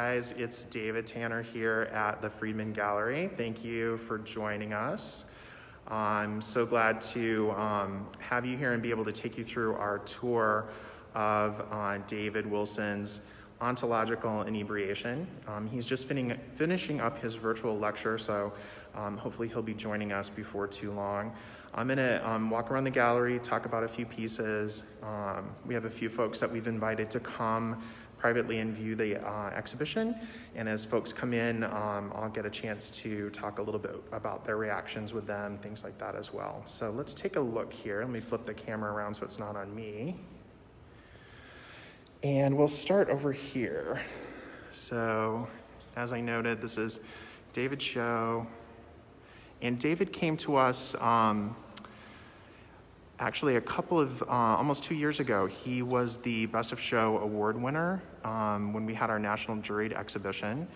guys, it's David Tanner here at the Friedman Gallery. Thank you for joining us. I'm so glad to have you here and be able to take you through our tour of David Wilson's Ontological Inebriation. He's just finishing up his virtual lecture, so hopefully he'll be joining us before too long. I'm gonna walk around the gallery, talk about a few pieces. We have a few folks that we've invited to come privately and view the exhibition. And as folks come in, I'll get a chance to talk a little bit about their reactions with them, things like that as well. So let's take a look here. Let me flip the camera around so it's not on me. And we'll start over here. So as I noted, this is David's show. And David came to us actually a couple of, almost 2 years ago. He was the Best of Show award winner when we had our National Juried exhibition.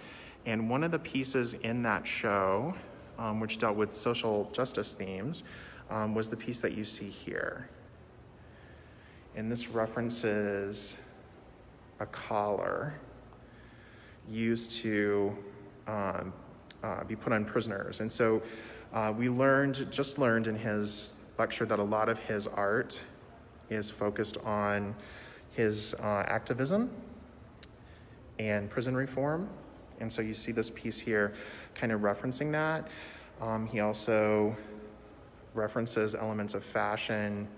And one of the pieces in that show, which dealt with social justice themes, was the piece that you see here. And this references a collar used to be put on prisoners. And so we just learned in his lecture that a lot of his art is focused on his activism and prison reform. And so you see this piece here kind of referencing that. He also references elements of fashion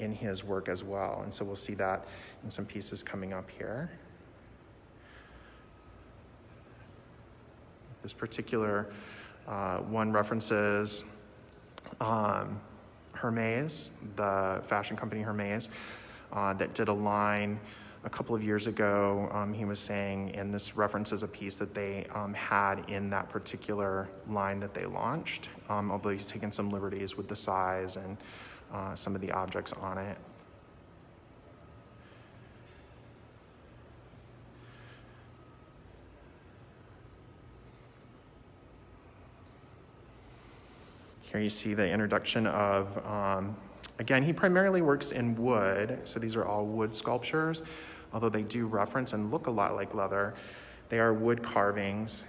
in his work as well. And so we'll see that in some pieces coming up here. This particular one references Hermes, the fashion company Hermes, that did a line a couple of years ago. He was saying, and this references a piece that they had in that particular line that they launched, although he's taken some liberties with the size and some of the objects on it. Here you see the introduction of, again, he primarily works in wood, so these are all wood sculptures, although they do reference and look a lot like leather. They are wood carvings.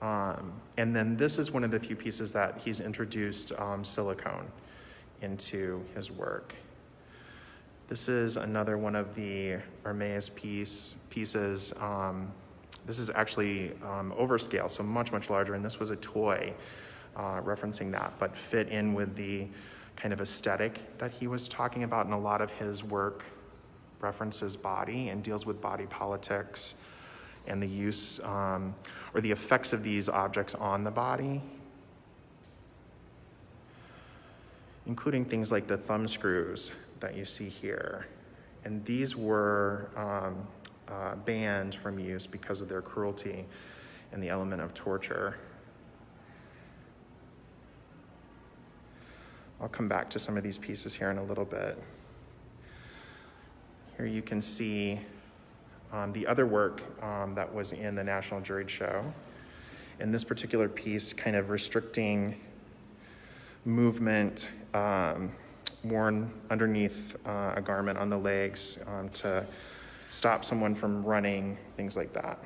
And then this is one of the few pieces that he's introduced silicone into his work. This is another one of the Hermes pieces. This is actually overscale, so much, much larger, and this was a toy referencing that, but fit in with the kind of aesthetic that he was talking about. And a lot of his work references body and deals with body politics and the use or the effects of these objects on the body, including things like the thumb screws that you see here. And these were banned from use because of their cruelty and the element of torture. I'll come back to some of these pieces here in a little bit. Here you can see the other work that was in the National Juried Show. In this particular piece, kind of restricting movement worn underneath a garment on the legs to stop someone from running, things like that.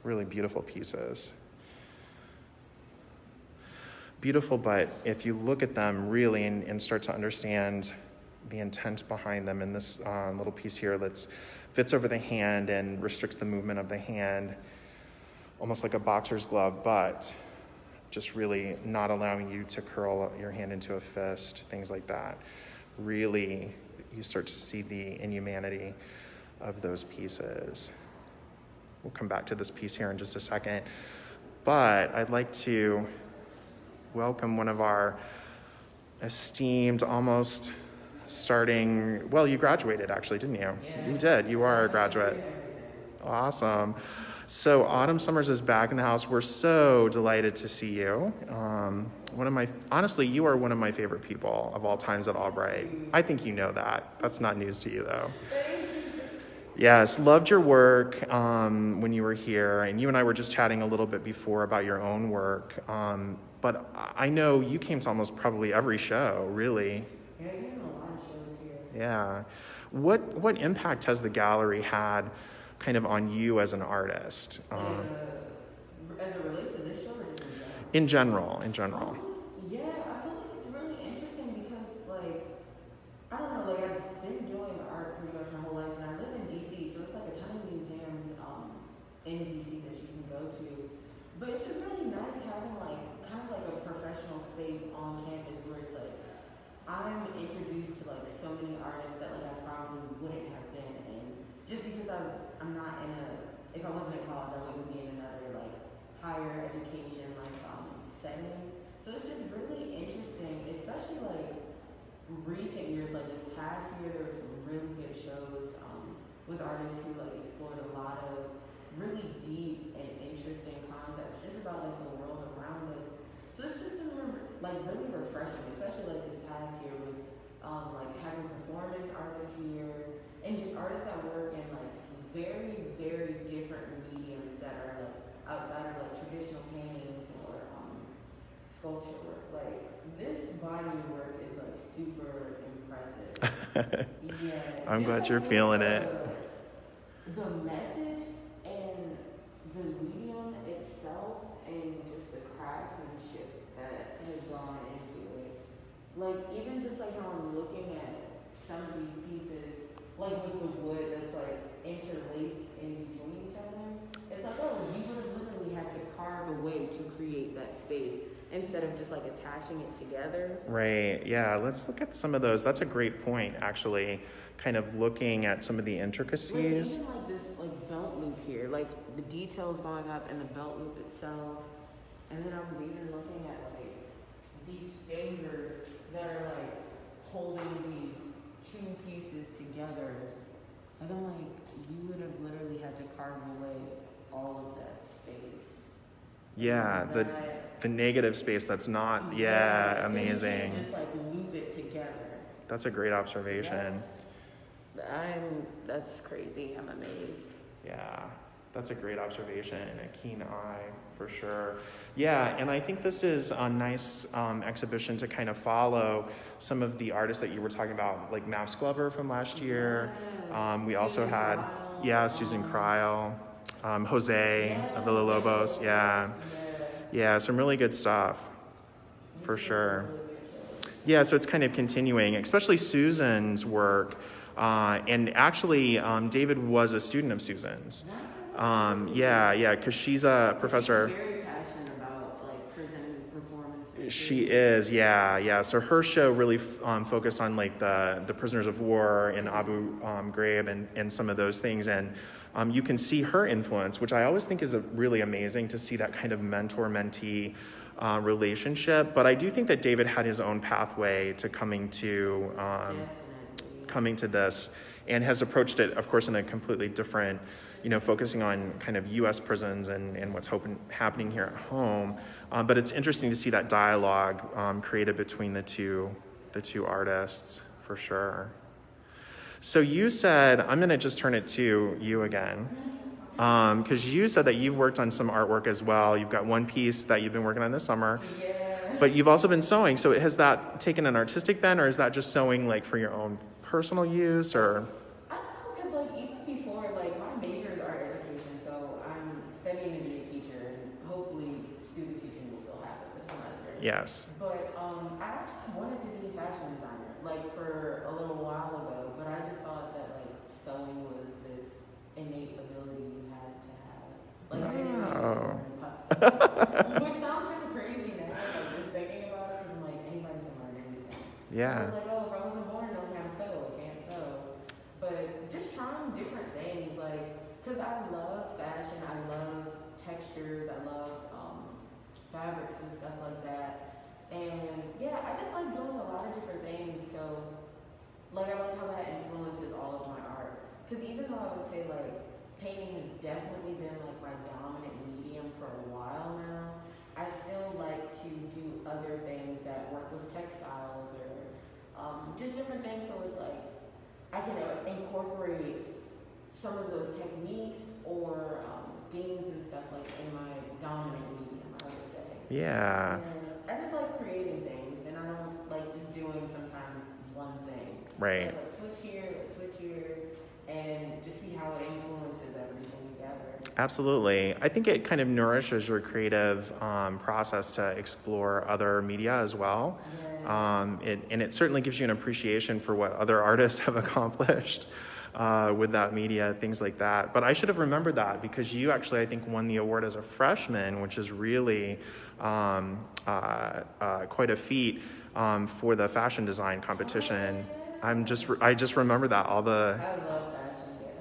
Really beautiful pieces. Beautiful, but if you look at them really and start to understand the intent behind them, in this little piece here that fits over the hand and restricts the movement of the hand, almost like a boxer's glove, but just really not allowing you to curl your hand into a fist, things like that. Really, you start to see the inhumanity of those pieces. We'll come back to this piece here in just a second, but I'd like to welcome one of our esteemed, almost starting, well, you graduated actually, didn't you? Yeah. You did, you are a graduate. Awesome. So Autumn Summers is back in the house. We're so delighted to see you. Honestly, you are one of my favorite people of all times at Albright. I think you know that. That's not news to you though. Yes, loved your work when you were here, and you and I were just chatting a little bit before about your own work. But I know you came to almost probably every show, really. Yeah, you know a lot of shows here. Yeah. What impact has the gallery had kind of on you as an artist? As it relates to this show or just in general? In general. Yeah, I feel like it's really interesting because, like, I don't know, like, I've been doing art pretty much my whole life, and I live in D.C., so it's like a ton of museums in D.C. that you can go to. But it's just really nice having, like, kind of like a professional space on campus where it's like, I'm introduced to, like, so many artists that, like, I probably wouldn't have been. And just because I'm not in if I wasn't in college, I wouldn't be in another, like, higher education, like, setting. So it's just really interesting, especially, like, recent years, like this past year, there were some really good shows with artists who, like, explored a lot of really deep and interesting concepts just about, like, the world around us. So it's just been, like, really refreshing, especially, like, this past year with, like, having performance artists here and just artists that work in, like, very, very different mediums that are, like, outside of, like, traditional paintings or sculpture work. Like, this body of work is, like, super impressive. Yeah. I'm glad you're feeling it. The message and the medium itself and just the craftsmanship that has gone into it. Like, even just, like, how I'm looking at some of these pieces, like with the wood that's, like, interlaced in between each other. It's like, oh, you would have literally had to carve a way to create that space instead of just, like, attaching it together. Right, yeah, let's look at some of those. That's a great point, actually, kind of looking at some of the intricacies. Like, even, like, this, like, belt loop here, like, the details going up and the belt loop itself. And then I was even looking at, like, these fingers that are, like, holding these two pieces together. Like, I'm like, you would have literally had to carve away all of that space. Yeah, the negative space that's not, amazing. You just, like, loop it together. That's a great observation. That's crazy. I'm amazed. Yeah, that's a great observation and a keen eye for sure. Yeah, and I think this is a nice exhibition to kind of follow some of the artists that you were talking about, like Maps Glover from last year. We also had, Susan Cryle, Jose of Villalobos. Yeah, some really good stuff for sure. Yeah, so it's kind of continuing, especially Susan's work. And actually, David was a student of Susan's. Because she's a professor. She's very passionate about, like, presenting performances. She is, yeah. So her show really focused on, like, the prisoners of war in Abu Ghraib and some of those things. And you can see her influence, which I always think is really amazing to see that kind of mentor-mentee relationship. But I do think that David had his own pathway to coming to this, and has approached it, of course, in a completely different, focusing on kind of U.S. prisons and what's happening here at home. But it's interesting to see that dialogue created between the two artists, for sure. So you said, I'm going to just turn it to you again, because you said that you've worked on some artwork as well. You've got one piece that you've been working on this summer. But you've also been sewing. So has that taken an artistic bent, or is that just sewing, like, for your own personal use, or? I don't know, because, like, even before, like, my major is art education, so I'm studying to be a teacher, and hopefully student teaching will still happen this semester. Yes. But I actually wanted to be a fashion designer, like, for a little while ago, but I just thought that, like, sewing was this innate ability you had to have. Like, I didn't know which sounds kind of crazy now, like, just thinking about it, because I'm like, anybody can learn anything. Yeah. I was like, oh, if I wasn't born, I don't know how to sew, I can't sew. But just trying different things, like, because I love fashion, I love textures, I love fabrics and stuff like that. And yeah, I just like doing a lot of different things. So, like, I like how that influences all of my art. Because even though I would say, like, painting has definitely been, like, my dominant medium for a while now, I still like to do other things that work with textiles or just different things. So it's like I can incorporate some of those techniques or themes and stuff, like, in my dominant medium, I would say. Yeah. And I just like creating things, and I don't like just doing sometimes one thing. Right. So let's switch here, and just see how it influences everything. Absolutely. I think it kind of nourishes your creative process to explore other media as well. And it certainly gives you an appreciation for what other artists have accomplished with that media, things like that. But I should have remembered that, because you actually, I think, won the award as a freshman, which is really quite a feat for the fashion design competition. I just remember that, all the... I love fashion.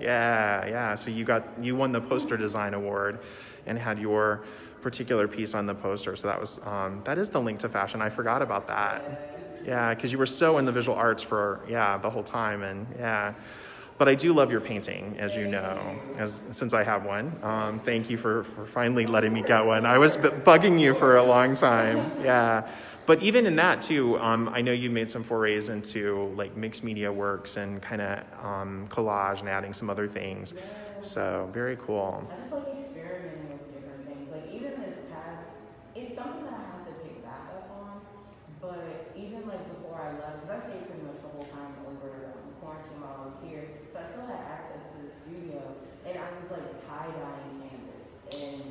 Yeah. So you won the poster design award and had your particular piece on the poster. So that is the link to fashion. I forgot about that. Yeah, because you were so in the visual arts for the whole time, and But I do love your painting, as you know, since I have one. Thank you for finally letting me get one. I was bugging you for a long time. Yeah. But even in that too, I know you made some forays into like mixed media works and kind of collage and adding some other things. So very cool. I just like experimenting with different things. Like even this past, it's something that I have to pick back up on. But even like before I left, because I stayed pretty much the whole time over quarantine while I was here, so I still had access to the studio, and I was like tie-dyeing canvas, and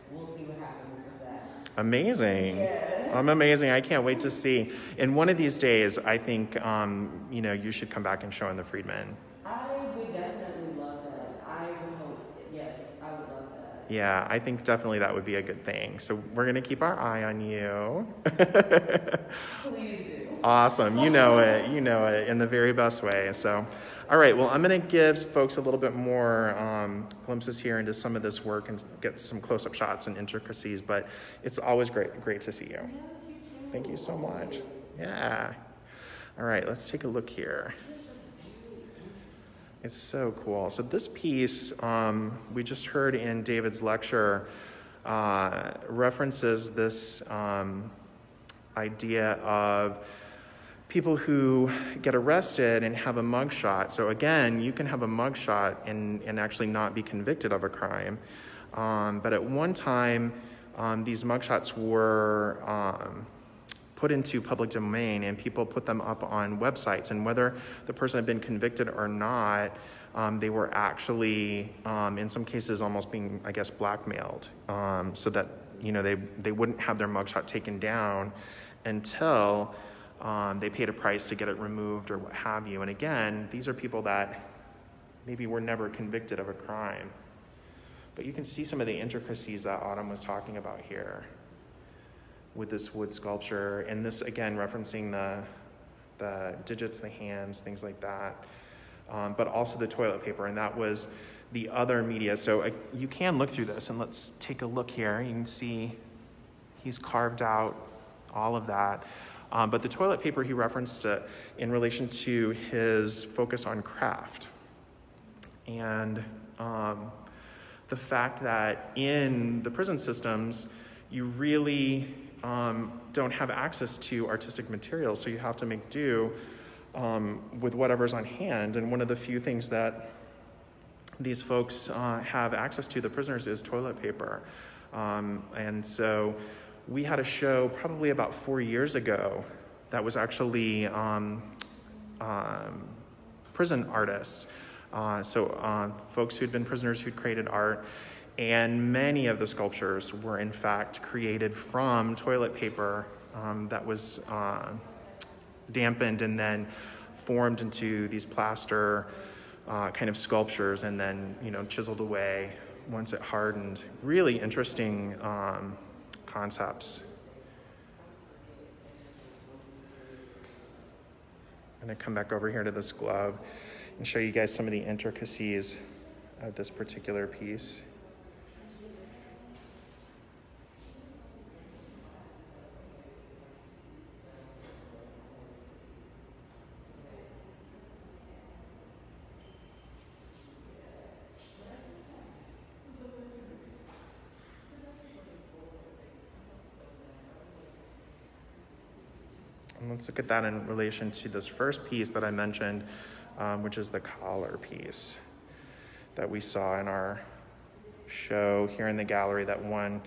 we'll see what happens with that. Amazing. Yeah. I'm amazing. I can't wait to see. And one of these days, I think, you should come back and show in the Friedman. I would definitely love that. I would hope, yes, I would love that. Yeah, I think definitely that would be a good thing. So we're going to keep our eye on you. Please do. Awesome. You know it in the very best way. So, all right. Well, I'm going to give folks a little bit more glimpses here into some of this work and get some close-up shots and intricacies, but it's always great to see you. Yes, you too. Thank you so much. Yeah. All right. Let's take a look here. It's so cool. So this piece we just heard in David's lecture references this idea of people who get arrested and have a mugshot. So again, you can have a mugshot and actually not be convicted of a crime. But at one time, these mugshots were put into public domain, and people put them up on websites. And whether the person had been convicted or not, they were actually, in some cases, almost being, I guess, blackmailed, so that they wouldn't have their mugshot taken down until they paid a price to get it removed or what have you. And again, these are people that maybe were never convicted of a crime. But you can see some of the intricacies that Autumn was talking about here with this wood sculpture. And this, again, referencing the digits, the hands, things like that. But also the toilet paper. And that was the other media. So you can look through this, and let's take a look here. You can see he's carved out all of that. But the toilet paper he referenced in relation to his focus on craft. And the fact that in the prison systems, you really don't have access to artistic materials, so you have to make do with whatever's on hand. And one of the few things that these folks have access to, the prisoners, is toilet paper. And so we had a show probably about 4 years ago that was actually prison artists. So folks who'd been prisoners who'd created art, and many of the sculptures were in fact created from toilet paper that was dampened and then formed into these plaster kind of sculptures, and then chiseled away once it hardened. Really interesting concepts. I'm going to come back over here to this glove and show you guys some of the intricacies of this particular piece. And let's look at that in relation to this first piece that I mentioned, which is the collar piece that we saw in our show here in the gallery that won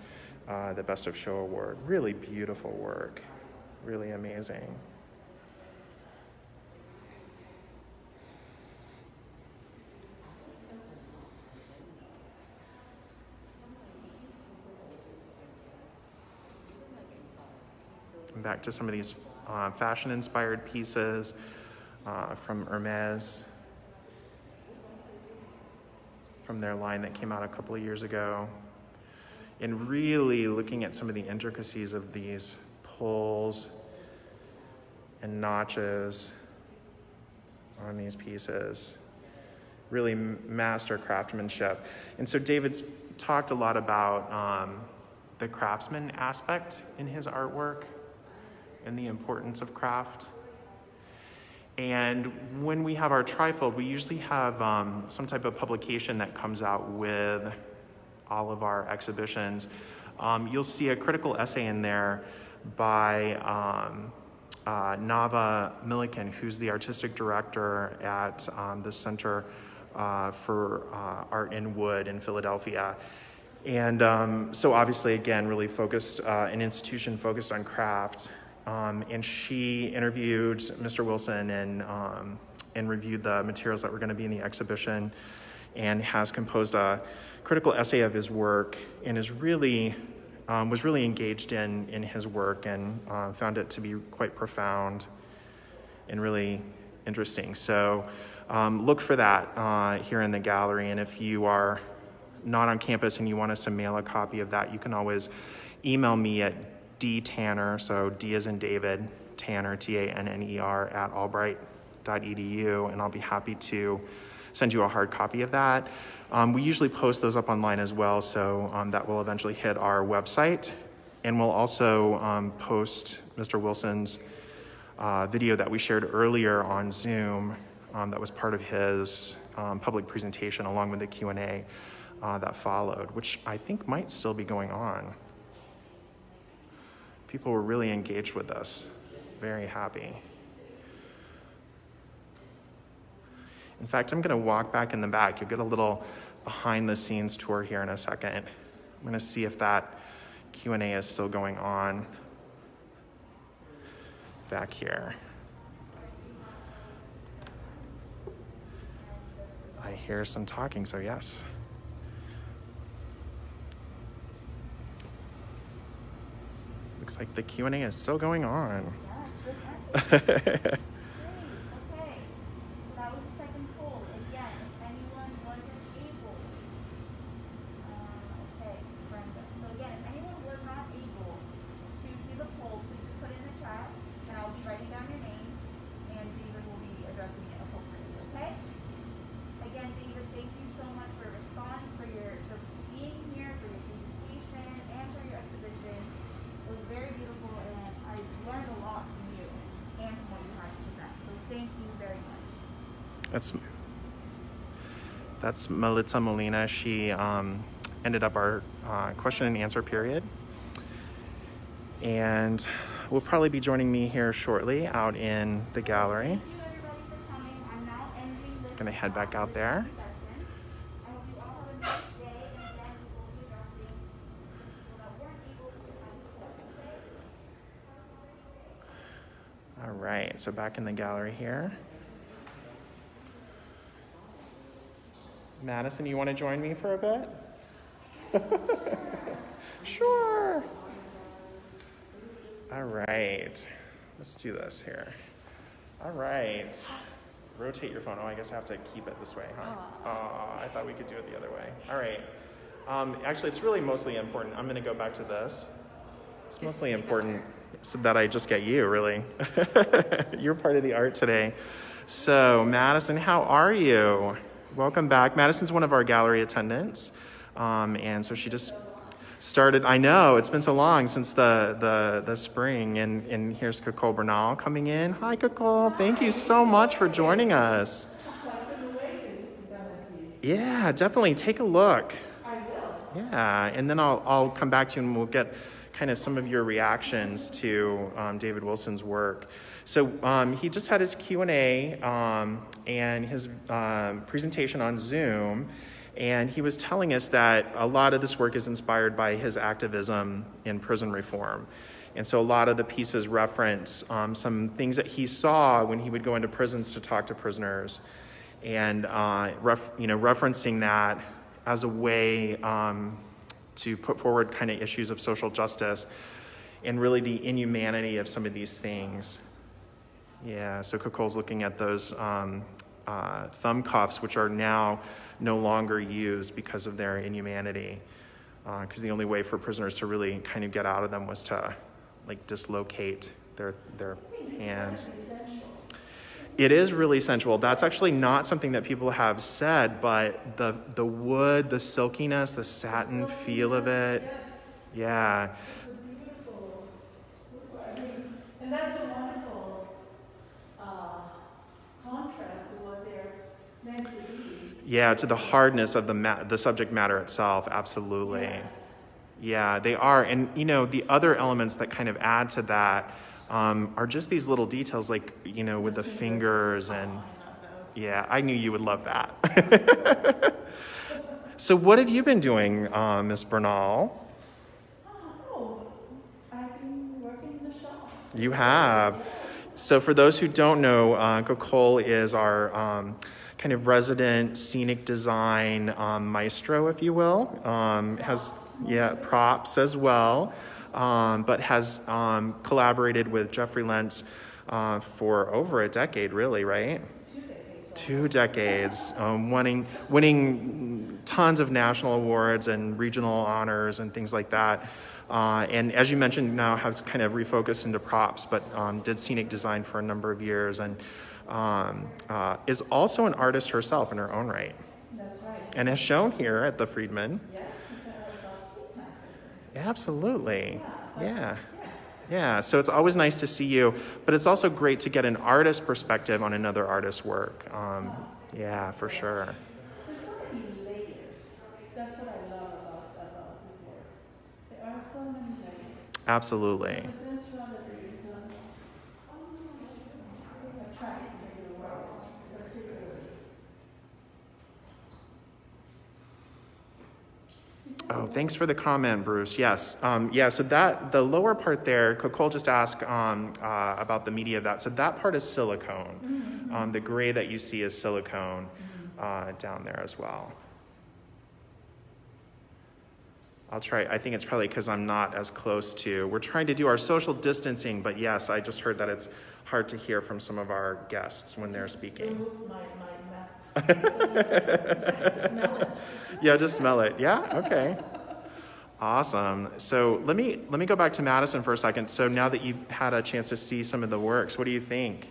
the Best of Show award. Really beautiful work, really amazing. back to some of these fashion-inspired pieces from Hermes, from their line that came out a couple of years ago, and really looking at some of the intricacies of these pulls and notches on these pieces. Really master craftsmanship. And so David's talked a lot about the craftsman aspect in his artwork and the importance of craft. And when we have our trifold, we usually have some type of publication that comes out with all of our exhibitions. You'll see a critical essay in there by Nava Milliken, who's the artistic director at the Center for Art in Wood in Philadelphia. And so obviously, again, really focused, an institution focused on craft. And she interviewed Mr. Wilson and reviewed the materials that were going to be in the exhibition, and has composed a critical essay of his work, and is really was really engaged in his work, and found it to be quite profound and really interesting. So look for that here in the gallery, and if you are not on campus and you want us to mail a copy of that, you can always email me at dtanner, so D as in David, Tanner, Tanner, at albright.edu, and I'll be happy to send you a hard copy of that. We usually post those up online as well, so that will eventually hit our website. And we'll also post Mr. Wilson's video that we shared earlier on Zoom that was part of his public presentation, along with the Q&A that followed, which I think might still be going on. People were really engaged with us, very happy. In fact, I'm gonna walk back in the back. You'll get a little behind the scenes tour here in a second. I'm gonna see if that Q&A is still going on back here. I hear some talking, so yes. Looks like the Q&A is still going on. Yeah, great. Okay. So that was the second poll. Again, if anyone wasn't able, okay, Brenda. So again, if anyone was not able to see the poll, please just put it in the chat, and I'll be writing down your name, and David will be addressing it appropriately. Okay? Again, David, thank you so much for responding, for being here, for your presentation, and for your exhibition. It was very beautiful, and I learned a lot from you and from what you had to present. So thank you very much. That's Militza Molina. She ended up our question and answer period, and will probably be joining me here shortly out in the gallery. Thank you everybody for coming. I'm now ending this. Gonna head back out there. I hope you all have a nice day, and again, we will be addressing people that weren't able to attend the poll. Okay? All right, so back in the gallery here. Madison, you want to join me for a bit? Sure. All right, let's do this here. All right, rotate your phone. Oh, I guess I have to keep it this way, huh? Oh, I thought we could do it the other way. All right. Actually, it's really mostly important. I'm going to go back to this. It's mostly important so that I just get you, really. You're part of the art today. So, Madison, how are you? Welcome back. Madison's one of our gallery attendants. And so she just started. I know, it's been so long since the spring. And here's Cocol Bernal coming in. Hi, Cocol. Thank you so much for joining us. Yeah, definitely. Take a look. I will. Yeah, and then I'll come back to you and we'll get kind of some of your reactions to David Wilson's work. So he just had his Q&A and his presentation on Zoom, and he was telling us that a lot of this work is inspired by his activism in prison reform. And so a lot of the pieces reference some things that he saw when he would go into prisons to talk to prisoners, and referencing that as a way to put forward kind of issues of social justice. and really the inhumanity of some of these things. Yeah, so Cocol's looking at those thumb cuffs, which are now no longer used because of their inhumanity. Because the only way for prisoners to really kind of get out of them was to like dislocate their hands. It is really sensual. That's actually not something that people have said, but the wood, the silkiness, the satin feel of it. Yeah. It's a beautiful, and that's a wonderful contrast to what they're meant to be. Yeah, to the hardness of the subject matter itself, absolutely. Yes. Yeah, they are. And, you know, the other elements that kind of add to that are just these little details, like, you know, with the fingers and, yeah, I knew you would love that. So what have you been doing, Miss Bernal? I've been working in the shop. You have. So for those who don't know, Cocol is our kind of resident scenic design maestro, if you will. Has props as well, but has collaborated with Jeffrey Lentz for over a decade, really, right? 2 decades, winning tons of national awards and regional honors and things like that. And as you mentioned, now has kind of refocused into props, but did scenic design for a number of years, and is also an artist herself in her own right. That's right. And as shown here at the Friedman. Yes, because Absolutely. Yeah. So it's always nice to see you, but it's also great to get an artist perspective on another artist's work. Yeah, for sure. there's so many layers. That's what I love about this work. There are so many layers. Absolutely. The sensuality does attract me to the world, particularly. Oh, thanks for the comment, Bruce. Yes. So that the lower part there, Cocol just asked about the media of that. So that part is silicone. The gray that you see is silicone down there as well. I'll try. I think it's probably because I'm not as close to. We're trying to do our social distancing, but yes, I just heard that it's hard to hear from some of our guests when they're speaking. Remove my mask. Smell it. Yeah, just smell it. Yeah, okay. Awesome. So let me go back to Madison for a second. So now that you've had a chance to see some of the works, what do you think?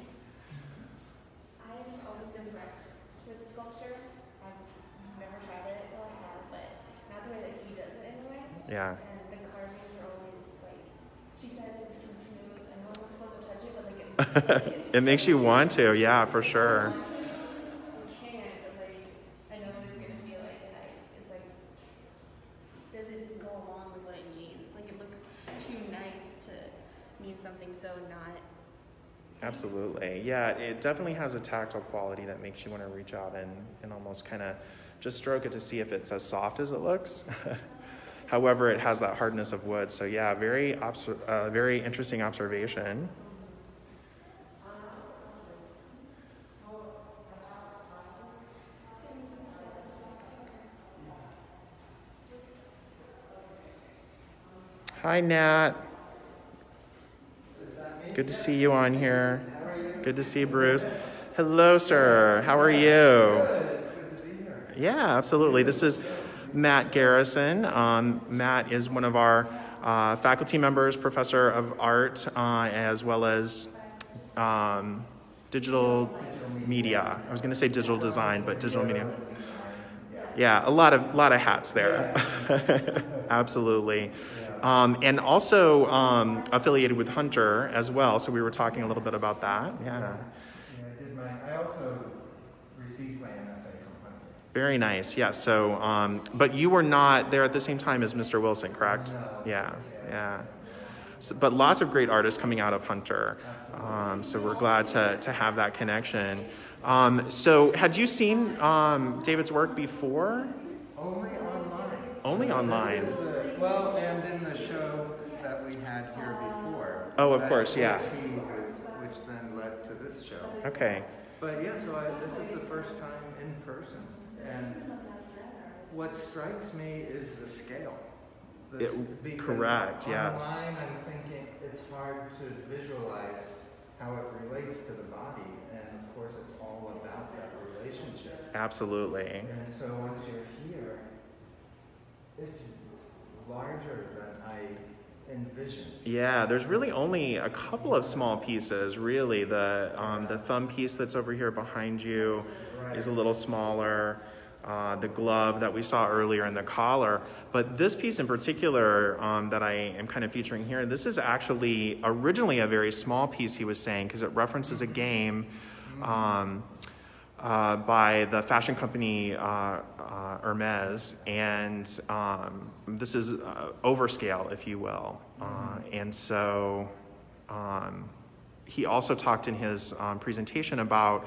I'm always impressed with sculpture. I've never tried it, well I have, but not the way that he does it anyway. Yeah. And the carvings are always like, she said it was so smooth. I know I'm not supposed to touch it, but like it looks like it's It makes you want to, yeah, for sure. You can, but like I know what it's gonna feel like, and it's like doesn't go along with what it means. Like it looks too nice to mean something so not. Absolutely. Yeah, it definitely has a tactile quality that makes you want to reach out and almost kind of just stroke it to see if it's as soft as it looks. However, it has that hardness of wood. So yeah, very interesting observation. Hi, Nat. Good to see you on here. Good to see Bruce. Hello, sir. How are you? Yeah, absolutely. This is Matt Garrison. Matt is one of our faculty members, professor of art, as well as digital media. I was going to say digital design, but digital media. Yeah, a lot of hats there. Absolutely. And also affiliated with Hunter as well. So we were talking a little bit about that. Yeah. I also received my MFA from Hunter. Very nice. Yeah. So, but you were not there at the same time as Mr. Wilson, correct? No. Yeah. So, but lots of great artists coming out of Hunter. So we're glad to have that connection. So had you seen David's work before? Only online. Only online. Well, and in the show that we had here before. Oh, of course, yeah. Which then led to this show. Okay. But yeah, so this is the first time in person. And what strikes me is the scale. because correct, yes. online I'm thinking it's hard to visualize how it relates to the body, and of course it's all about that relationship. Absolutely. And so once you're here, it's larger than I envisioned. Yeah, there's really only a couple of small pieces, really. The thumb piece that's over here behind you is a little smaller. The glove that we saw earlier and the collar. But this piece in particular that I am kind of featuring here, this is actually originally a very small piece, he was saying, because it references a game by the fashion company Hermes, and this is overscale, if you will. And so he also talked in his presentation about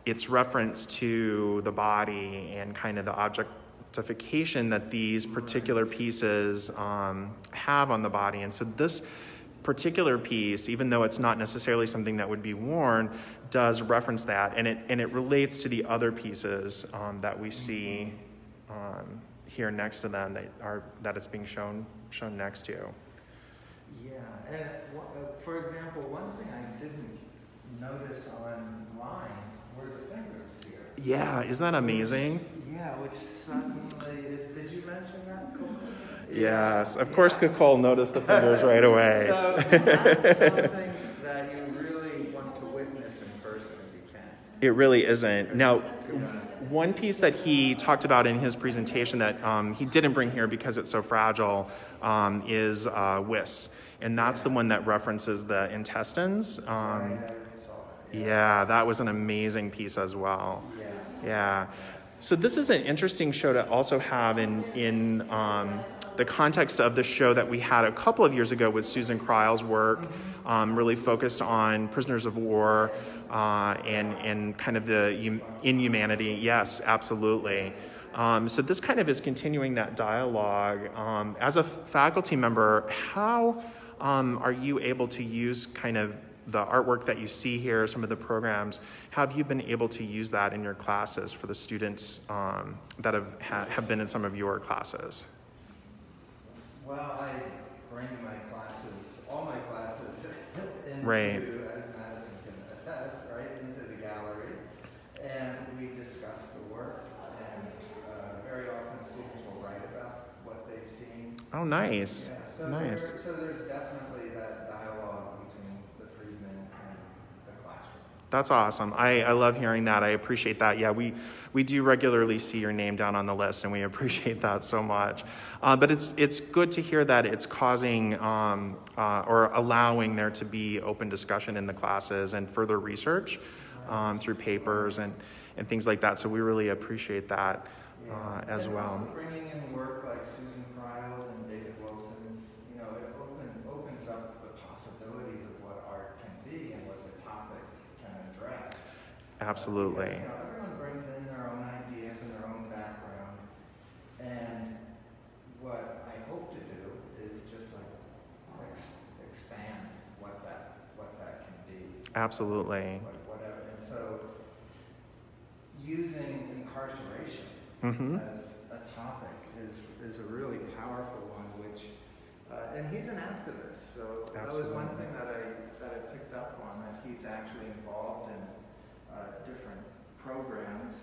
its reference to the body and kind of the objectification that these particular pieces have on the body. And so this particular piece, even though it's not necessarily something that would be worn, does reference that, and it relates to the other pieces that we see here next to them that it's being shown next to. Yeah, and for example, one thing I didn't notice online were the fingers here. Yeah, isn't that amazing? Which suddenly is. Did you mention that, Cocol? Yes, of course, Cocol noticed the fingers right away. So that's something that you really want to witness in person if you can. It really isn't. Now, one piece that he talked about in his presentation that he didn't bring here because it's so fragile is WIS. And that's the one that references the intestines. Yeah, that was an amazing piece as well. Yeah. So this is an interesting show to also have in the context of the show that we had a couple of years ago with Susan Kryle's work, really focused on prisoners of war and kind of the inhumanity. Yes, absolutely. So this kind of is continuing that dialogue. As a faculty member, how are you able to use kind of the artwork that you see here, some of the programs, have you been able to use that in your classes for the students that have been in some of your classes? Well, I bring my classes, all my classes, into, right. as Madison can attest, right, into the gallery, and we discuss the work, and very often students will write about what they've seen. Oh, nice. Yeah, so nice. So there's definitely that dialogue between the freedmen and the classroom. That's awesome. I love hearing that. I appreciate that. Yeah, we do regularly see your name down on the list, and we appreciate that so much. But it's good to hear that it's causing or allowing there to be open discussion in the classes and further research through papers and things like that. So we really appreciate that as well. Bringing in work like Susan Kryle's and David Wilson's, it opens up the possibilities of what art can be and what the topic can address. Absolutely. Because, everyone brings in their own ideas and their own background, and what I hope to do is just expand what that can be. Absolutely. Whatever. And so using incarceration as a topic is a really powerful one, which and he's an activist, so that was one thing that I picked up on, that he's actually involved in different programs,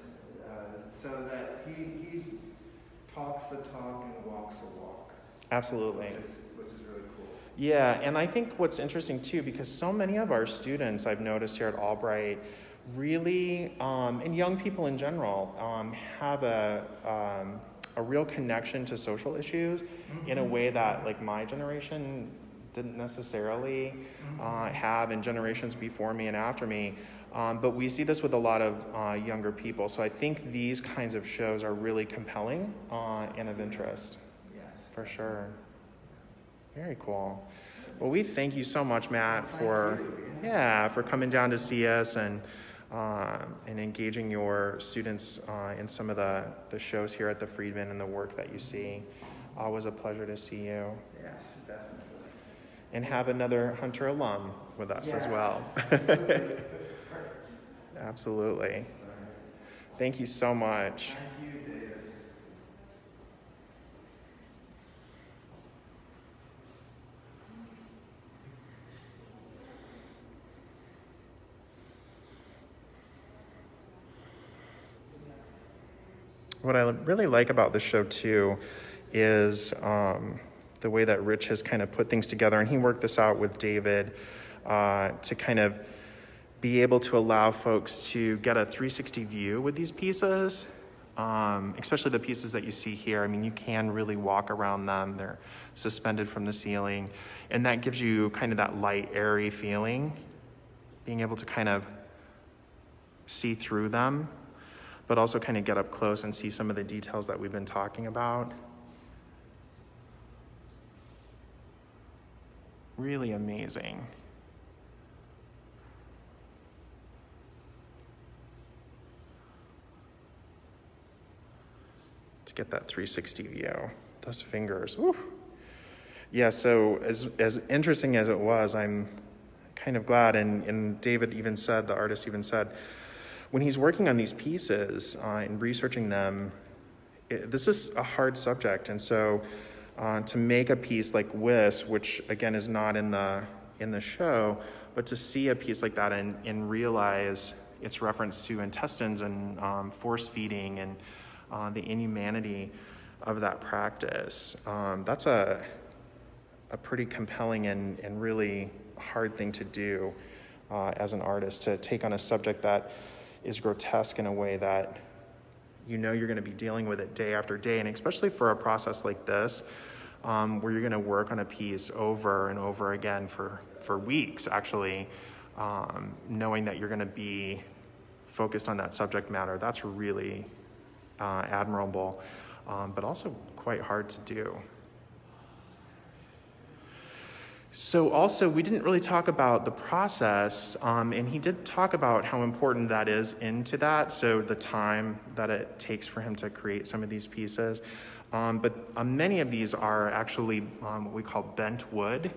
so that he talks the talk and walks the walk. Absolutely. Which is really cool. Yeah, and I think what's interesting too, because so many of our students I've noticed here at Albright really, and young people in general, have a real connection to social issues in a way that like my generation didn't necessarily have, and generations before me and after me. But we see this with a lot of younger people. So I think these kinds of shows are really compelling and of interest. Yes. For sure. Very cool. Well, we thank you so much, Matt, for coming down to see us and engaging your students in some of the shows here at the Friedman and the work that you see. Always a pleasure to see you. Yes, definitely. And have another Hunter alum with us as well. Absolutely. Thank you so much. Thank you, David. what I really like about the show too is the way that Rich has kind of put things together, and he worked this out with David to kind of be able to allow folks to get a 360 view with these pieces, especially the pieces that you see here. I mean, you can really walk around them. They're suspended from the ceiling, and that gives you kind of that light, airy feeling, being able to kind of see through them, but also kind of get up close and see some of the details that we've been talking about. Really amazing. To get that 360 view. Those fingers, woo. Yeah, so as interesting as it was, I'm kind of glad, and David even said, the artist even said, when he's working on these pieces and researching them, this is a hard subject, and so to make a piece like this, which again is not in the show, but to see a piece like that and realize its reference to intestines and force feeding and the inhumanity of that practice, that's a pretty compelling and really hard thing to do as an artist, to take on a subject that is grotesque in a way that you know you're going to be dealing with it day after day, and especially for a process like this, where you're going to work on a piece over and over again for weeks, actually, knowing that you're going to be focused on that subject matter. That's really admirable, but also quite hard to do. So also, we didn't really talk about the process, and he did talk about how important that is into that, so the time that it takes for him to create some of these pieces. But many of these are actually what we call bent wood.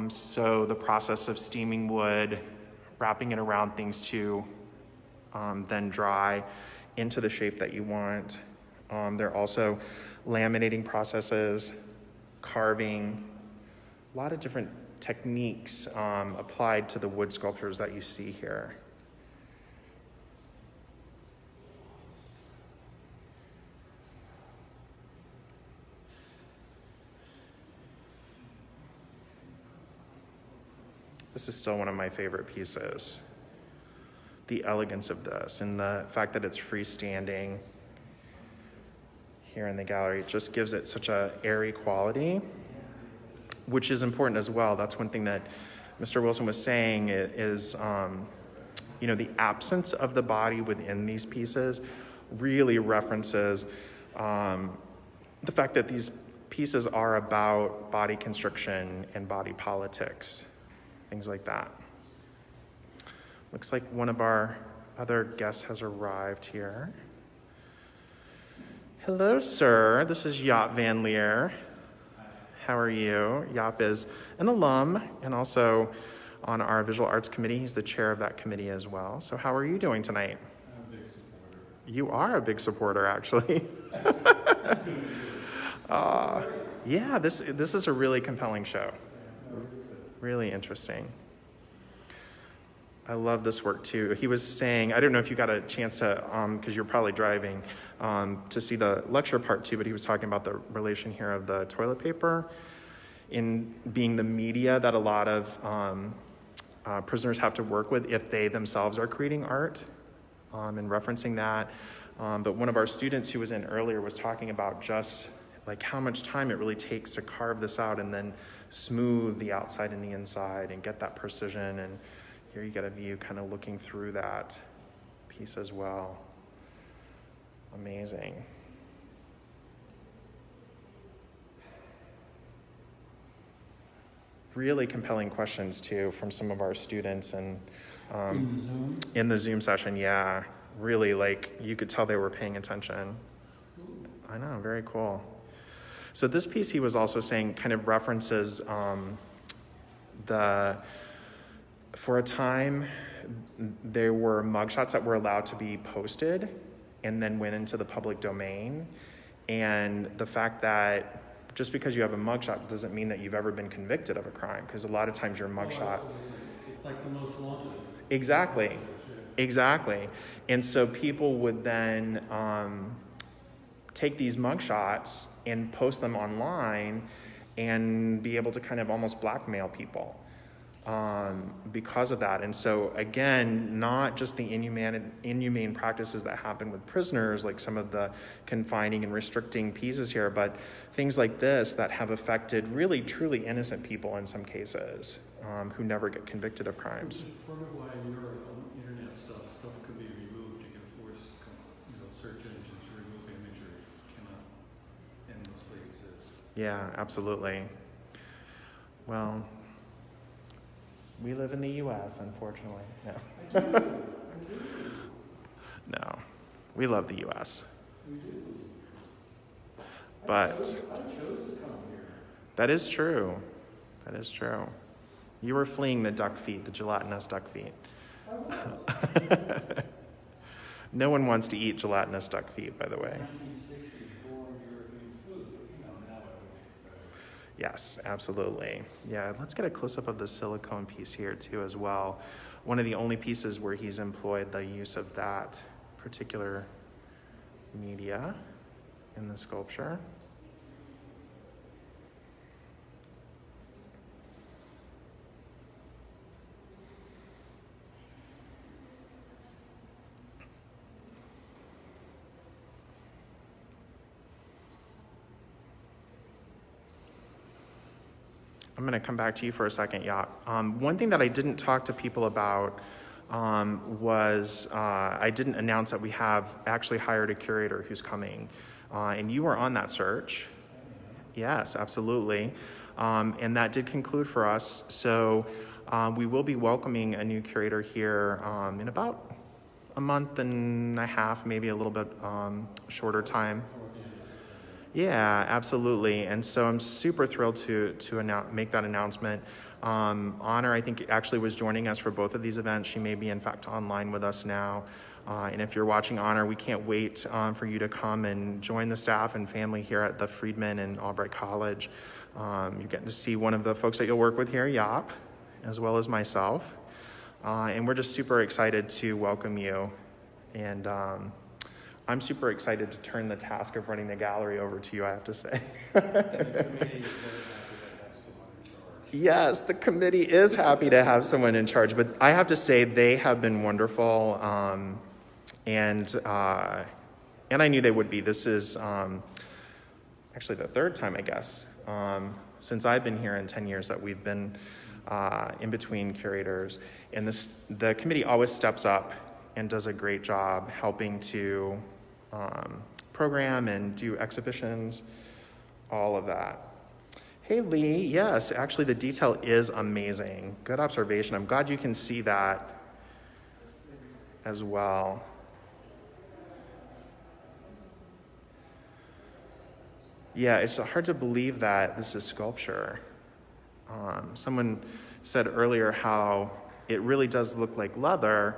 So the process of steaming wood, wrapping it around things to then dry into the shape that you want. There are also laminating processes, carving, a lot of different techniques applied to the wood sculptures that you see here. This is still one of my favorite pieces. The elegance of this and the fact that it's freestanding here in the gallery, it just gives it such a airy quality, which is important as well. That's one thing that Mr. Wilson was saying is, the absence of the body within these pieces really references the fact that these pieces are about body constriction and body politics, things like that. Looks like one of our other guests has arrived here. Hello, sir. This is Jaap van Liere. How are you? Jaap is an alum and also on our visual arts committee. He's the chair of that committee as well. So how are you doing tonight? I'm a big supporter. You are a big supporter, actually. Yeah, this is a really compelling show. Really interesting. I love this work too. He was saying, I don't know if you got a chance to, because you're probably driving, to see the lecture part too, but he was talking about the relation here of the toilet paper in being the media that a lot of prisoners have to work with if they themselves are creating art, and referencing that. But one of our students who was in earlier was talking about just like how much time it really takes to carve this out and then smooth the outside and the inside and get that precision. And here you get a view kind of looking through that piece as well. Amazing. Really compelling questions too from some of our students and in the Zoom session, yeah. Really, like, you could tell they were paying attention. I know, very cool. So this piece, he was also saying, kind of references for a time, there were mugshots that were allowed to be posted and then went into the public domain. And the fact that just because you have a mugshot doesn't mean that you've ever been convicted of a crime, because a lot of times your mugshot... It's like the most wanted. Exactly. Exactly. And so people would then take these mugshots and post them online and be able to kind of almost blackmail people because of that. And so again, not just the inhumane practices that happen with prisoners, like some of the confining and restricting pieces here, but things like this that have affected really truly innocent people in some cases who never get convicted of crimes. Which is part of why in your internet stuff could be removed. You can force search engines to remove imagery. It cannot endlessly exist. Yeah, absolutely. Well, we live in the U.S., unfortunately. No. No, we love the U.S. We do. But I chose to come here. that is true. That is true. You were fleeing the duck feet, the gelatinous duck feet. I was. No one wants to eat gelatinous duck feet, by the way. 1960s boring European food, but now I would make it better. Yes, absolutely. Yeah, let's get a close-up of the silicone piece here too as well. One of the only pieces where he's employed the use of that particular media in the sculpture. I'm going to come back to you for a second, Jaap. One thing that I didn't talk to people about was I didn't announce that we have actually hired a curator who's coming. And you were on that search. Yes, absolutely. And that did conclude for us. So we will be welcoming a new curator here in about a month and a half, maybe a little bit shorter time. Yeah, absolutely. And so I'm super thrilled to make that announcement. Honor, I think, actually was joining us for both of these events. She may be, in fact, online with us now. And if you're watching Honor, we can't wait for you to come and join the staff and family here at the Friedman and Albright College. You're getting to see one of the folks that you'll work with here, Jaap, as well as myself. And we're just super excited to welcome you. And I'm super excited to turn the task of running the gallery over to you, I have to say. Yes, the committee is happy to have someone in charge, but I have to say they have been wonderful, and I knew they would be. This is actually the third time, I guess, since I've been here in 10 years that we've been in between curators, and the committee always steps up and does a great job helping to program and do exhibitions, all of that. Hey, Lee, yes, actually the detail is amazing. Good observation. I'm glad you can see that as well. Yeah, it's hard to believe that this is sculpture. Someone said earlier how it really does look like leather,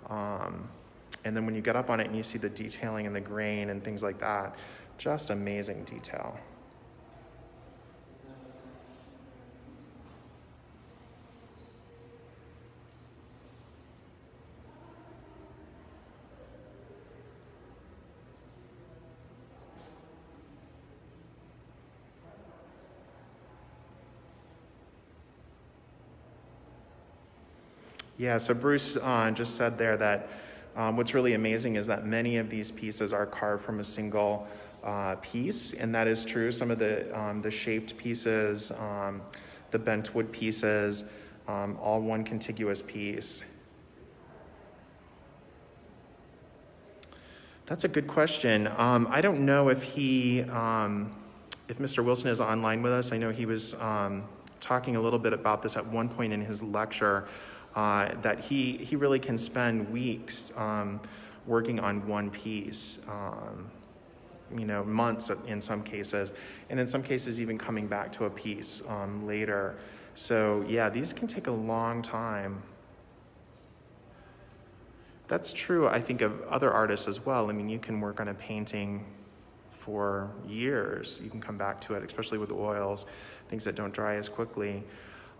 and then when you get up on it and you see the detailing and the grain and things like that, just amazing detail. Yeah, so Bruce just said there that what's really amazing is that many of these pieces are carved from a single piece, and that is true. Some of the shaped pieces, the bent wood pieces, all one contiguous piece. That's a good question. I don't know if if Mr. Wilson is online with us. I know he was talking a little bit about this at one point in his lecture. That he really can spend weeks working on one piece, months in some cases, and in some cases even coming back to a piece later. So yeah, these can take a long time. That's true, I think, of other artists as well. I mean, you can work on a painting for years. You can come back to it, especially with oils, things that don't dry as quickly.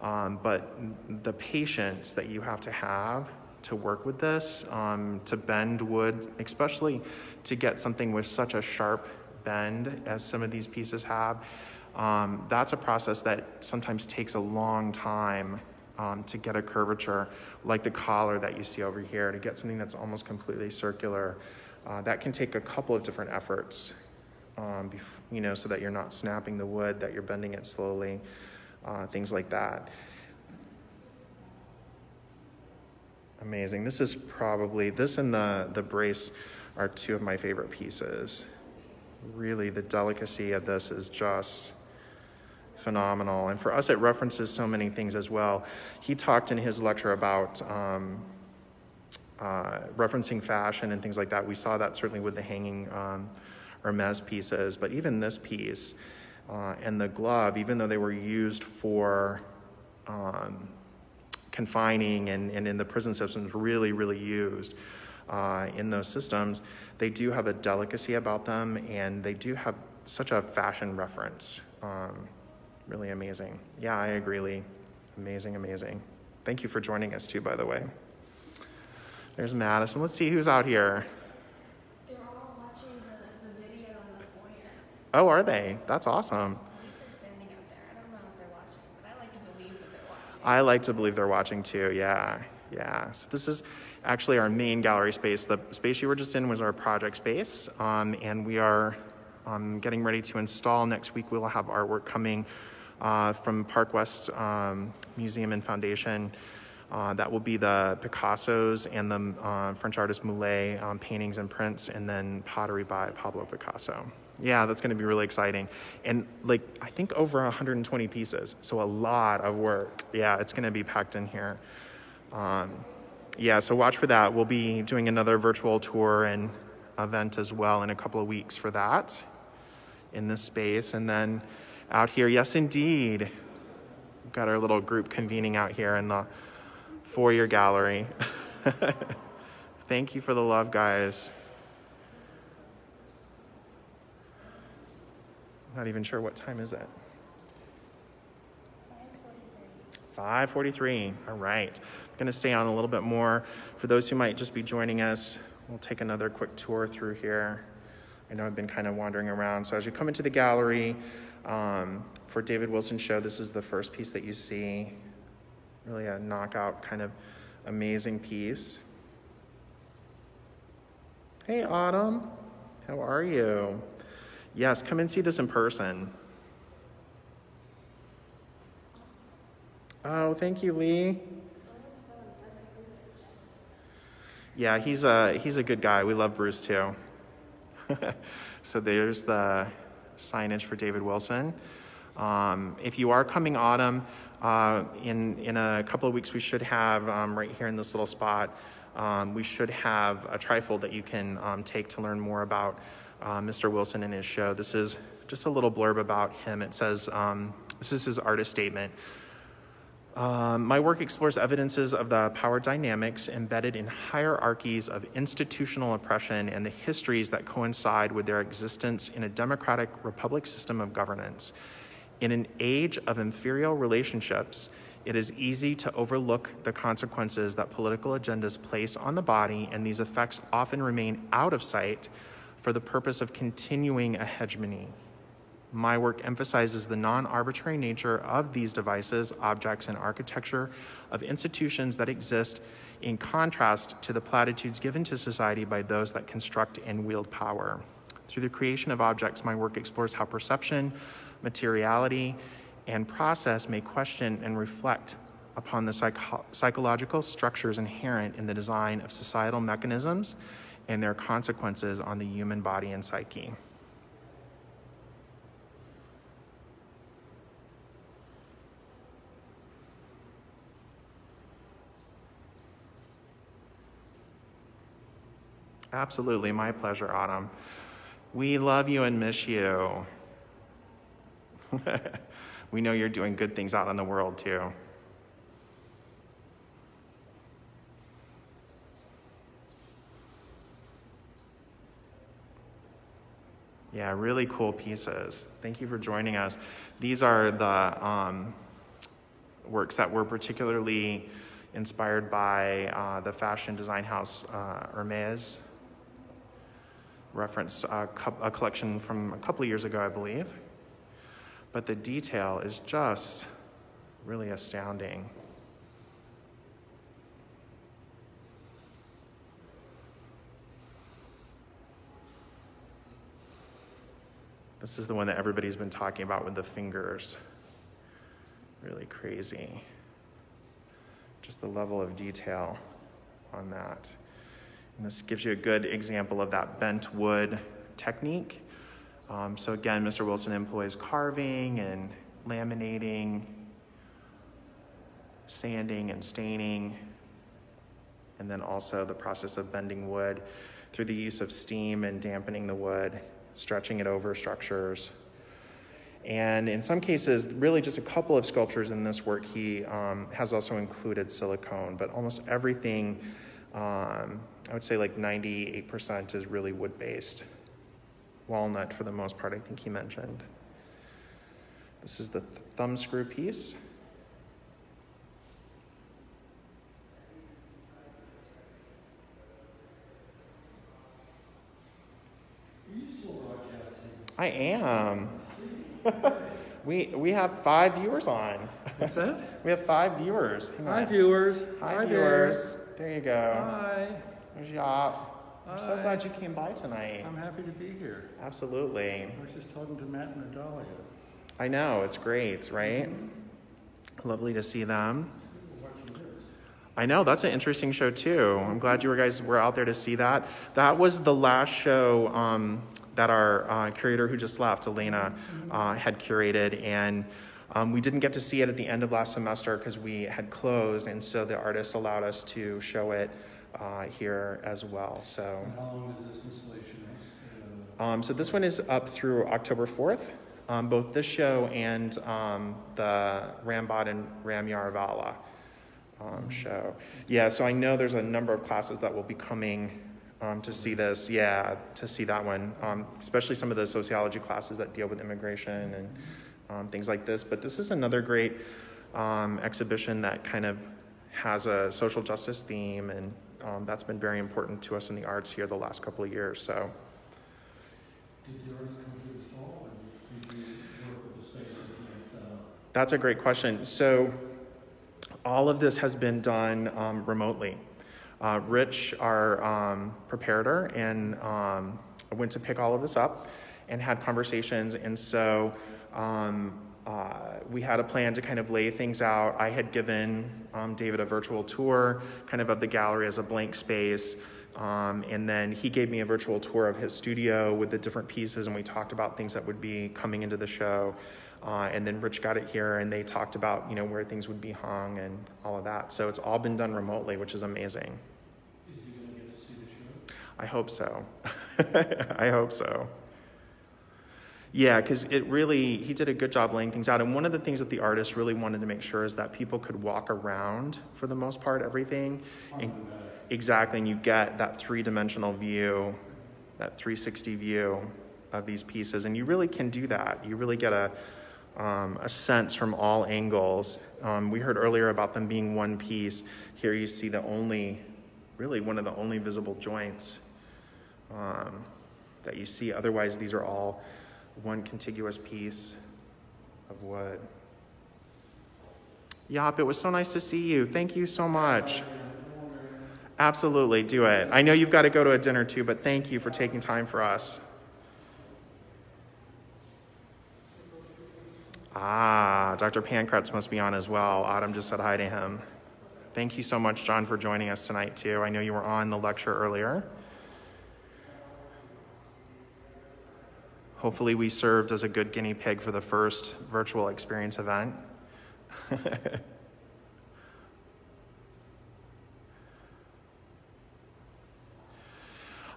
But the patience that you have to work with this, to bend wood, especially to get something with such a sharp bend as some of these pieces have. That's a process that sometimes takes a long time to get a curvature, like the collar that you see over here, to get something that's almost completely circular. That can take a couple of different efforts, so that you're not snapping the wood, that you're bending it slowly, things like that. Amazing. This is probably, this and the brace are two of my favorite pieces. Really, the delicacy of this is just phenomenal. And for us, it references so many things as well. He talked in his lecture about referencing fashion and things like that. We saw that certainly with the hanging Hermes pieces, but even this piece and the glove, even though they were used for confining and in the prison systems, really, really used in those systems, they do have a delicacy about them, and they do have such a fashion reference. Really amazing. Yeah, I agree, Lee. Amazing, amazing. Thank you for joining us too, by the way. There's Madison. Let's see who's out here. They're all watching the video in the foyer. Oh, are they? That's awesome. At least they're standing out there. I don't know if they're watching, but I like to believe that they're watching. I like to believe they're watching too, yeah. So this is actually our main gallery space. The space you were just in was our project space, and we are getting ready to install. Next week we'll have artwork coming from Park West Museum and Foundation. That will be the Picassos and the French artist Moulet paintings and prints, and then pottery by Pablo Picasso. Yeah, that's going to be really exciting. And I think over 120 pieces, so a lot of work. Yeah, it's going to be packed in here. So watch for that. We'll be doing another virtual tour and event as well in a couple of weeks for that in this space. And then out here, yes, indeed, we've got our little group convening out here in the foyer gallery. Thank you for the love, guys. Not even sure what time is it. 5:43. All right. I'm going to stay on a little bit more. For those who might just be joining us, we'll take another quick tour through here. I know I've been kind of wandering around. So as you come into the gallery, for David Wilson's show, this is the first piece that you see. Really a knockout, kind of amazing piece. Hey, Autumn. How are you? Yes, come and see this in person. Oh, thank you, Lee. Yeah, he's a good guy. We love Bruce too. So there's the signage for David Wilson. If you are coming autumn, in a couple of weeks we should have, right here in this little spot, we should have a trifold that you can take to learn more about Mr. Wilson and his show. This is just a little blurb about him. It says, this is his artist statement. My work explores evidences of the power dynamics embedded in hierarchies of institutional oppression and the histories that coincide with their existence in a democratic republic system of governance. In an age of inferior relationships, it is easy to overlook the consequences that political agendas place on the body, and these effects often remain out of sight for the purpose of continuing a hegemony. My work emphasizes the non-arbitrary nature of these devices, objects, and architecture of institutions that exist in contrast to the platitudes given to society by those that construct and wield power. Through the creation of objects, my work explores how perception, materiality, and process may question and reflect upon the psychological structures inherent in the design of societal mechanisms and their consequences on the human body and psyche. Absolutely, my pleasure, Autumn. We love you and miss you. We know you're doing good things out in the world too. Yeah, really cool pieces. Thank you for joining us. These are the works that were particularly inspired by the fashion design house Hermes. reference a collection from a couple of years ago, I believe. But the detail is just really astounding. This is the one that everybody's been talking about with the fingers. Really crazy. Just the level of detail on that. And this gives you a good example of that bent wood technique. So again, Mr. Wilson employs carving and laminating, sanding and staining, and then also the process of bending wood through the use of steam and dampening the wood, stretching it over structures. And in some cases, really just a couple of sculptures in this work, he has also included silicone, but almost everything, I would say like 98% is really wood-based. Walnut for the most part, I think he mentioned. This is the thumb screw piece. Are you still broadcasting? I am. We have 5 viewers on. What's that? We have 5 viewers. Hang Hi, on. viewers. Hi, viewers. There you go. Hi. There's Jaap. I'm so Hi. glad you came by tonight. I'm happy to be here. Absolutely. I was just talking to Matt and Natalia. I know, it's great, right? Lovely to see them. I know, that's an interesting show too. I'm glad you guys were out there to see that. That was the last show that our curator who just left, Elena, had curated, and we didn't get to see it at the end of last semester because we had closed, and so the artist allowed us to show it here as well. So, How long is this installation? so this one is up through October 4th, both this show and the Rambod and Ramyar Vala show. Yeah, so I know there's a number of classes that will be coming to see this, to see that one, especially some of the sociology classes that deal with immigration and things like this. But this is another great exhibition that kind of has a social justice theme, and that's been very important to us in the arts here the last couple of years. So, Did the artists come to install, or did you work with the space that he had set up? that's a great question. So all of this has been done remotely. Rich, our preparator, and went to pick all of this up and had conversations. And so we had a plan to kind of lay things out. I had given David a virtual tour kind of the gallery as a blank space. And then he gave me a virtual tour of his studio with the different pieces, and we talked about things that would be coming into the show. And then Rich got it here, and they talked about, where things would be hung and all of that. So it's all been done remotely, which is amazing. Is he going to get to see the show? I hope so. I hope so. Yeah, because he did a good job laying things out. And one of the things that the artist really wanted to make sure is that people could walk around, for the most part, everything. And, exactly, and you get that 3-dimensional view, that 360 view of these pieces. And you really can do that. You really get a sense from all angles. We heard earlier about them being one piece. Here you see really one of the only visible joints that you see. Otherwise, these are all one contiguous piece of wood. Jaap, it was so nice to see you. Thank you so much. Absolutely, do it. I know you've got to go to a dinner too, but thank you for taking time for us. Dr. Pankratz must be on as well. Autumn just said hi to him. Thank you so much, John, for joining us tonight too. I know you were on the lecture earlier. Hopefully we served as a good guinea pig for the first virtual experience event.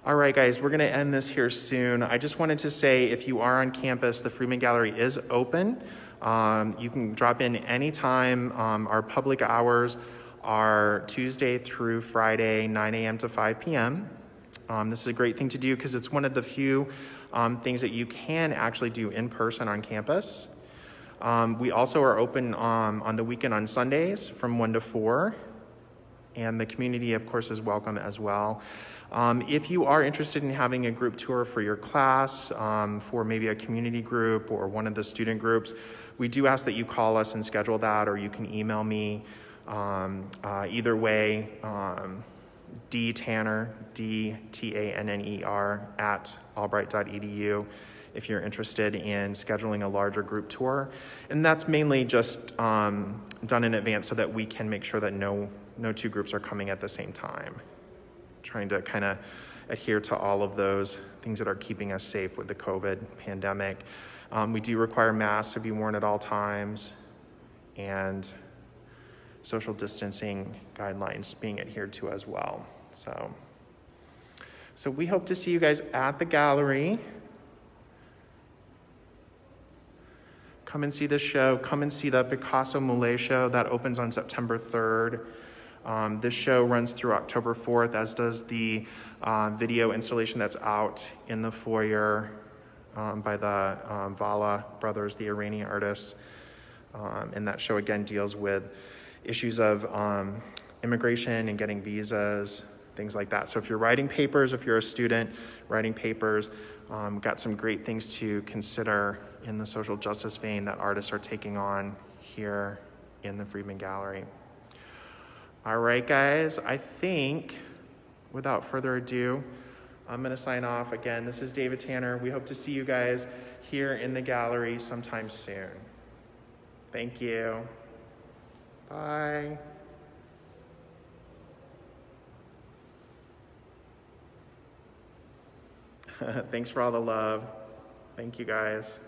All right, guys, we're going to end this here soon. I just wanted to say, if you are on campus, the Freeman Gallery is open. You can drop in anytime. Our public hours are Tuesday through Friday, 9 a.m. to 5 p.m. This is a great thing to do because it's one of the few things that you can actually do in person on campus. We also are open on the weekend on Sundays from 1 to 4. and the community, of course, is welcome as well. If you are interested in having a group tour for your class, for maybe a community group or one of the student groups, we do ask that you call us and schedule that, or you can email me. Either way, dtanner, DTANNER, at albright.edu if you're interested in scheduling a larger group tour. And that's mainly just done in advance so that we can make sure that no two groups are coming at the same time. Trying to kind of adhere to all of those things that are keeping us safe with the COVID pandemic. We do require masks to be worn at all times, and social distancing guidelines being adhered to as well. So we hope to see you guys at the gallery. Come and see the show. Come and see the Picasso Moulet show that opens on September 3rd. This show runs through October 4th, as does the video installation that's out in the foyer by the Vala brothers, the Iranian artists. And that show again deals with issues of immigration and getting visas, things like that. So if you're writing papers, if you're a student writing papers, got some great things to consider in the social justice vein that artists are taking on here in the Friedman Gallery. All right, guys, I think without further ado, I'm gonna sign off. Again, this is David Tanner. We hope to see you guys here in the gallery sometime soon. Thank you. Bye. Thanks for all the love. Thank you, guys.